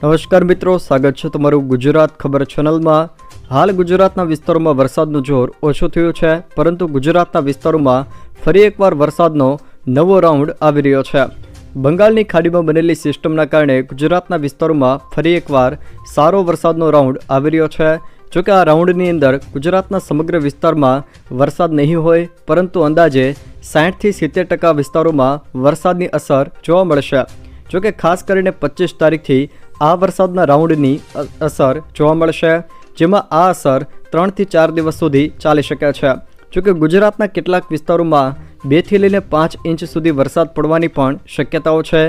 નમસ્કાર મિત્રો, સ્વાગત છે તમારું ગુજરાત ખબર ચેનલમાં। હાલ ગુજરાતના વિસ્તારોમાં વરસાદનું જોર ઓછું થયું છે, પરંતુ ગુજરાતના વિસ્તારોમાં ફરી એકવાર વરસાદનો નવો રાઉન્ડ આવી રહ્યો છે। બંગાળની ખાડીમાં બનેલી સિસ્ટમના કારણે ગુજરાતના વિસ્તારોમાં ફરી એકવાર સારો વરસાદનો રાઉન્ડ આવી રહ્યો છે। જોકે આ રાઉન્ડની અંદર ગુજરાતના સમગ્ર વિસ્તારમાં વરસાદ નહીં હોય, પરંતુ અંદાજે 60થી 70% વિસ્તારોમાં વરસાદની અસર જોવા મળશે। જોકે ખાસ કરીને 25 તારીખથી આ વરસાદના રાઉન્ડની અસર જોવા મળશે, જેમાં આ અસર 3 થી 4 દિવસ સુધી ચાલી શકે છે। જોકે ગુજરાતના કેટલાક વિસ્તારોમાં 2 થી લઈને 5 ઇંચ સુધી વરસાદ પડવાની પણ શક્યતાઓ છે।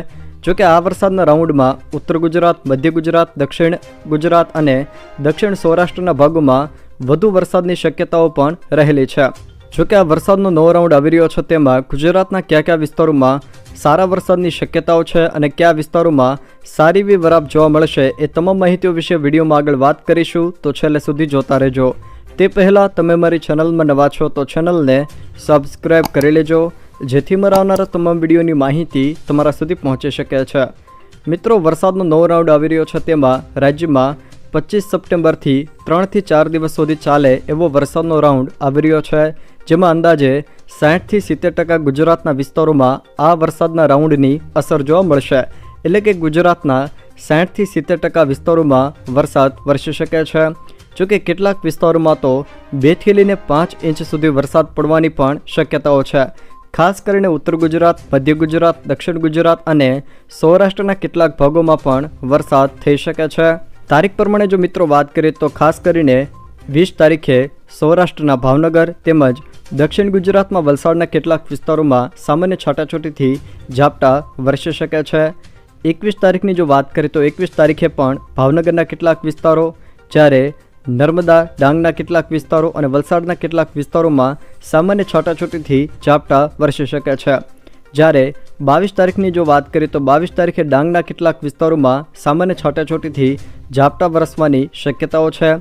જોકે આ વરસાદના રાઉન્ડમાં ઉત્તર ગુજરાત, મધ્ય ગુજરાત, દક્ષિણ ગુજરાત અને દક્ષિણ સૌરાષ્ટ્રના ભાગોમાં વધુ વરસાદની શક્યતાઓ પણ રહેલી છે। જોકે આ વરસાદનો નવો રાઉન્ડ આવી રહ્યો છે, તેમાં ગુજરાતના કયા વિસ્તારોમાં સારા વરસાદની શક્યતાઓ છે અને કયા વિસ્તારોમાં સારી એવી વરાપ જોવા મળશે, એ તમામ માહિતીઓ વિશે વિડીયોમાં આગળ વાત કરીશું, તો છેલ્લે સુધી જોતા રહેજો। તે પહેલાં તમે મારી ચેનલમાં નવા છો તો ચેનલને સબસ્ક્રાઈબ કરી લેજો, જેથી મારા આવનારા તમામ વિડીયોની માહિતી તમારા સુધી પહોંચી શકે છે। મિત્રો, વરસાદનો નવો રાઉન્ડ આવી રહ્યો છે, તેમાં રાજ્યમાં 25 સપ્ટેમ્બરથી 3 થી 4 દિવસ સુધી ચાલે એવો વરસાદનો રાઉન્ડ આવી રહ્યો છે, જેમાં અંદાજે 60થી 70% ગુજરાતના વિસ્તારોમાં આ વરસાદના રાઉન્ડની અસર જોવા મળશે। એટલે કે ગુજરાતના 60થી 70% વિસ્તારોમાં વરસાદ વરસી શકે છે। જોકે કેટલાક વિસ્તારોમાં તો 2 થી લઈને 5 ઇંચ સુધી વરસાદ પડવાની પણ શક્યતાઓ છે। ખાસ કરીને ઉત્તર ગુજરાત, મધ્ય ગુજરાત, દક્ષિણ ગુજરાત અને સૌરાષ્ટ્રના કેટલાક ભાગોમાં પણ વરસાદ થઈ શકે છે। તારીખ પ્રમાણે જો મિત્રો વાત કરીએ તો ખાસ કરીને 20 તારીખે સૌરાષ્ટ્રના ભાવનગર તેમજ દક્ષિણ ગુજરાતમાં વલસાડના કેટલાક વિસ્તારોમાં સામાન્ય છાંટાછૂટીથી ઝાપટા વરસી શકે છે। 21 તારીખની જો વાત કરીએ તો 21 તારીખે પણ ભાવનગરના કેટલાક વિસ્તારો, જ્યારે નર્મદા, ડાંગના કેટલાક વિસ્તારો અને વલસાડના કેટલાક વિસ્તારોમાં સામાન્ય છાંટાછૂટીથી ઝાપટા વરસી શકે છે। જ્યારે 22 તારીખની જો વાત કરીએ તો 22 તારીખે ડાંગના કેટલાક વિસ્તારોમાં સામાન્ય છાંટાછૂટીથી ઝાપટા વરસવાની શક્યતાઓ છે।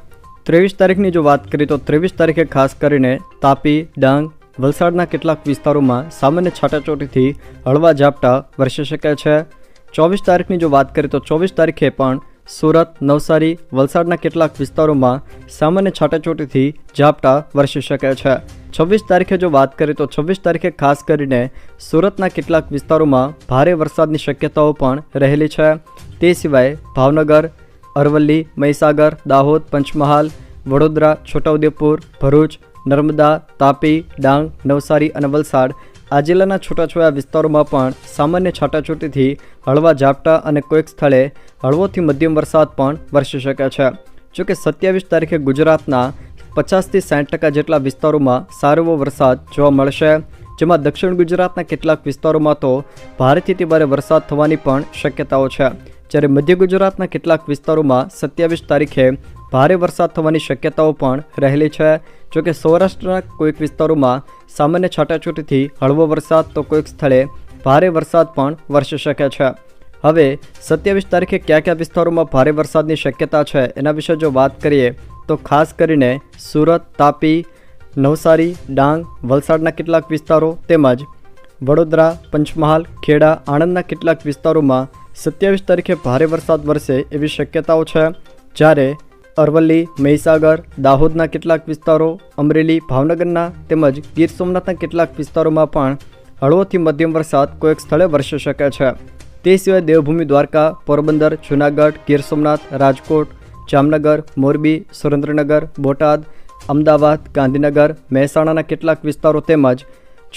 23 તારીખની જો વાત કરીએ તો 23 તારીખે ખાસ કરીને તાપી, ડાંગ, વલસાડના કેટલાક વિસ્તારોમાં સામાન્ય છાંટાછૂટીથી હળવા ઝાપટા વરસી શકે છે। 24 તારીખની જો વાત કરીએ તો 24 તારીખે પણ સુરત, નવસારી, વલસાડના કેટલાક વિસ્તારોમાં સામાન્ય છાંટાછૂટીથી ઝાપટા વરસી શકે છે। 26 તારીખે જો વાત કરીએ તો 26 તારીખે ખાસ કરીને સુરતના કેટલાક વિસ્તારોમાં ભારે વરસાદની શક્યતાઓ પણ રહેલી છે। તે સિવાય ભાવનગર, અરવલ્લી, મહીસાગર, દાહોદ, પંચમહાલ, વડોદરા, છોટાઉદેપુર, ભરૂચ, નર્મદા, તાપી, ડાંગ, નવસારી અને વલસાડ આ જિલ્લાના છૂટાછવાયા વિસ્તારોમાં પણ સામાન્ય છાંટાછૂટીથી હળવા ઝાપટા અને કોઈક સ્થળે હળવોથી મધ્યમ વરસાદ પણ વરસી શકે છે। જોકે 27 તારીખે ગુજરાતના 50થી 60% જેટલા વિસ્તારોમાં સારો એવો વરસાદ જોવા મળશે, જેમાં દક્ષિણ ગુજરાતના કેટલાક વિસ્તારોમાં તો ભારેથી અતિ ભારે વરસાદ થવાની પણ શક્યતાઓ છે। જ્યારે મધ્ય ગુજરાતના કેટલાક વિસ્તારોમાં 27 તારીખે ભારે વરસાદ થવાની શક્યતાઓ પણ રહેલી છે। જોકે સૌરાષ્ટ્રના કોઈક વિસ્તારોમાં સામાન્ય છાંટાછૂટીથી હળવો વરસાદ તો કોઈક સ્થળે ભારે વરસાદ પણ વરસી શકે છે। હવે 27 તારીખે કયા વિસ્તારોમાં ભારે વરસાદની શક્યતા છે એના વિશે જો વાત કરીએ તો ખાસ કરીને સુરત, તાપી, નવસારી, ડાંગ, વલસાડના કેટલાક વિસ્તારો તેમજ વડોદરા, પંચમહાલ, ખેડા, આણંદના કેટલાક વિસ્તારોમાં 27 તારીખે ભારે વરસાદ વરસે એવી શક્યતાઓ છે। જ્યારે અરવલ્લી, મહીસાગર, દાહોદના કેટલાક વિસ્તારો, અમરેલી, ભાવનગરના તેમજ ગીર સોમનાથના કેટલાક વિસ્તારોમાં પણ હળવોથી મધ્યમ વરસાદ કોઈક સ્થળે વરસી શકે છે। તે સિવાય દેવભૂમિ દ્વારકા, પોરબંદર, જૂનાગઢ, ગીર સોમનાથ, રાજકોટ, જામનગર, મોરબી, સુરેન્દ્રનગર, બોટાદ, અમદાવાદ, ગાંધીનગર, મહેસાણાના કેટલાક વિસ્તારો તેમજ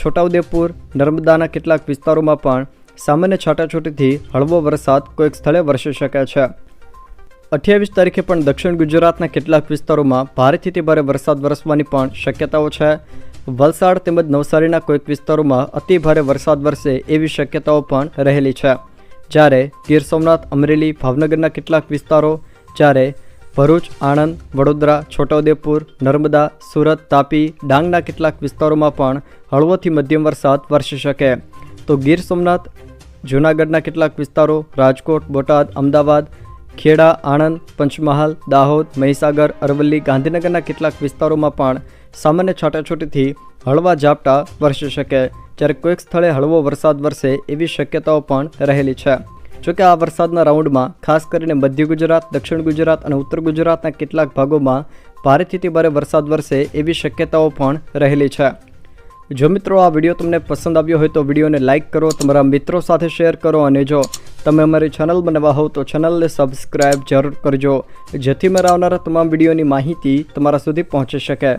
છોટાઉદેપુર, નર્મદાના કેટલાક વિસ્તારોમાં પણ સામાન્ય છાંટાછૂટીથી હળવો વરસાદ કોઈક સ્થળે વરસી શકે છે। 28 તારીખે પણ દક્ષિણ ગુજરાતના કેટલાક વિસ્તારોમાં ભારેથી અતિ ભારે વરસાદ વરસવાની પણ શક્યતાઓ છે। વલસાડ તેમજ નવસારીના કોઈક વિસ્તારોમાં અતિ ભારે વરસાદ વરસે એવી શક્યતાઓ પણ રહેલી છે। જ્યારે ગીર સોમનાથ, અમરેલી, ભાવનગરના કેટલાક વિસ્તારો, જ્યારે ભરૂચ, આણંદ, વડોદરા, છોટાઉદેપુર, નર્મદા, સુરત, તાપી, ડાંગના કેટલાક વિસ્તારોમાં પણ હળવોથી મધ્યમ વરસાદ વરસી શકે। તો ગીર સોમનાથ, જૂનાગઢના કેટલાક વિસ્તારો, રાજકોટ, બોટાદ, અમદાવાદ, ખેડા, આણંદ, પંચમહાલ, દાહોદ, મહીસાગર, અરવલ્લી, ગાંધીનગરના કેટલાક વિસ્તારોમાં પણ સામાન્ય છાંટાછૂટીથી હળવા ઝાપટા વરસી શકે, જ્યારે કોઈક સ્થળે હળવો વરસાદ વરસે એવી શક્યતાઓ પણ રહેલી છે। જોકે આ વરસાદના રાઉન્ડમાં ખાસ કરીને મધ્ય ગુજરાત, દક્ષિણ ગુજરાત અને ઉત્તર ગુજરાતના કેટલાક ભાગોમાં ભારેથી અતિ ભારે વરસાદ વરસે એવી શક્યતાઓ પણ રહેલી છે। જો મિત્રો આ વિડીયો તમને પસંદ આવ્યો હોય તો વિડીયોને લાઇક કરો, તમારા મિત્રો સાથે શેર કરો અને જો તમે અમારી ચેનલમાં નવા હોવ તો ચેનલને સબસ્ક્રાઈબ જરૂર કરજો, જેથી મારા આવનારા તમામ વિડીયોની માહિતી તમારા સુધી પહોંચી શકે।